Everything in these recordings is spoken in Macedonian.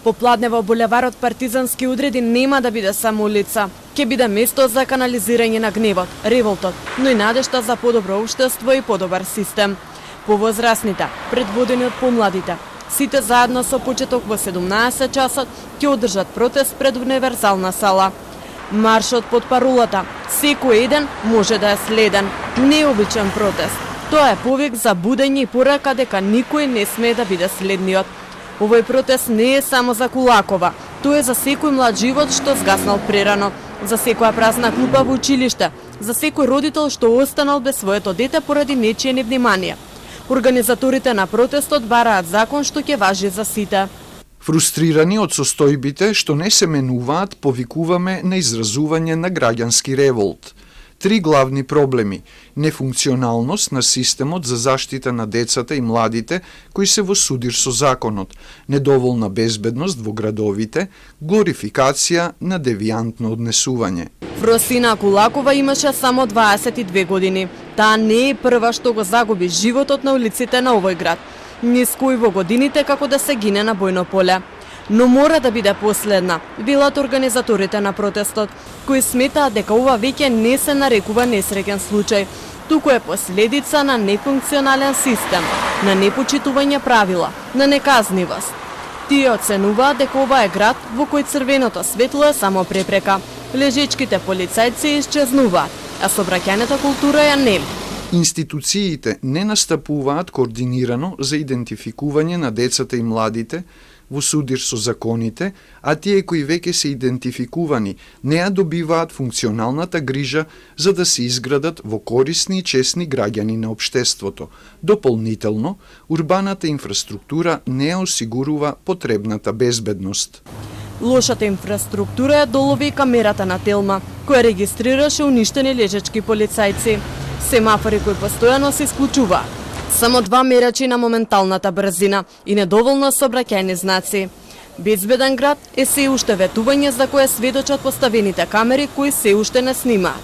Попладне во булеварот Партизански одреди нема да биде само улица. Ќе биде место за канализирање на гневот, револтот, но и надежта за подобро општество и подобар систем. Повозрасните, предводени од помладите, сите заедно со почеток во 17 часот ќе одржат протест пред универзална сала. Маршот под парулата "Секој еден може да е следен", необичен протест. Тоа е повик за будење и порака дека никој не смее да биде следниот. Овој протест не е само за Кулакова, тој е за секој млад живот што згаснал прерано, за секоја празна клупа во училиште, за секој родител што останал без своето дете поради нечие невнимание. Организаторите на протестот бараат закон што ќе важи за сите. Фрустрирани од состојбите што не се менуваат, повикуваме на изразување на граѓански револт. 3 главни проблеми: нефункционалност на системот за заштита на децата и младите кои се во судир со законот, недоволна безбедност во градовите, глорификација на девијантно однесување. Фросина Кулакова имаше само 22 години. Таа не е прва што го загуби животот на улиците на овој град. Ниско и во годините како да се гине на бојно поле. Но мора да биде последна, велат организаторите на протестот, кои сметаат дека ова веќе не се нарекува несреќен случај, туку е последица на нефункционален систем, на непочитување правила, на неказнивост. Тие оценуваат дека ова е град во кој црвеното светло е само препрека. Лежечките полицајци исчезнуваат, а сообраќајната култура ја нема. Институциите не настапуваат координирано за идентификување на децата и младите во судир со законите, а тие кои веќе се идентификувани не ја добиваат функционалната грижа за да се изградат во корисни и честни граѓани на општеството. Дополнително, урбаната инфраструктура не ја осигурува потребната безбедност. Лошата инфраструктура ја долови и камерата на Телма, која регистрираше уништени лежачки полицајци. Семафори кои постојано се исклучуваат. Само 2 мерачи на моменталната брзина и недоволно сообраќајни знаци. Безбеден град е се уште ветување за кое сведочат поставените камери кои се уште не снимаат.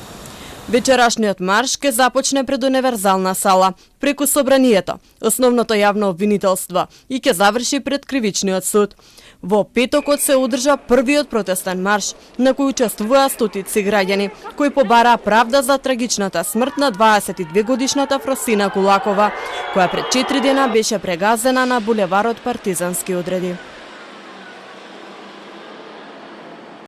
Вечерашниот марш ќе започне пред универзална сала, преку собранието, основното јавно обвинителство, и ќе заврши пред кривичниот суд. Во петокот се одржа првиот протестен марш, на кој учествуваа стотици граѓани, кои побараа правда за трагичната смрт на 22-годишната Фросина Кулакова, која пред 4 дена беше прегазена на булеварот Партизански одреди.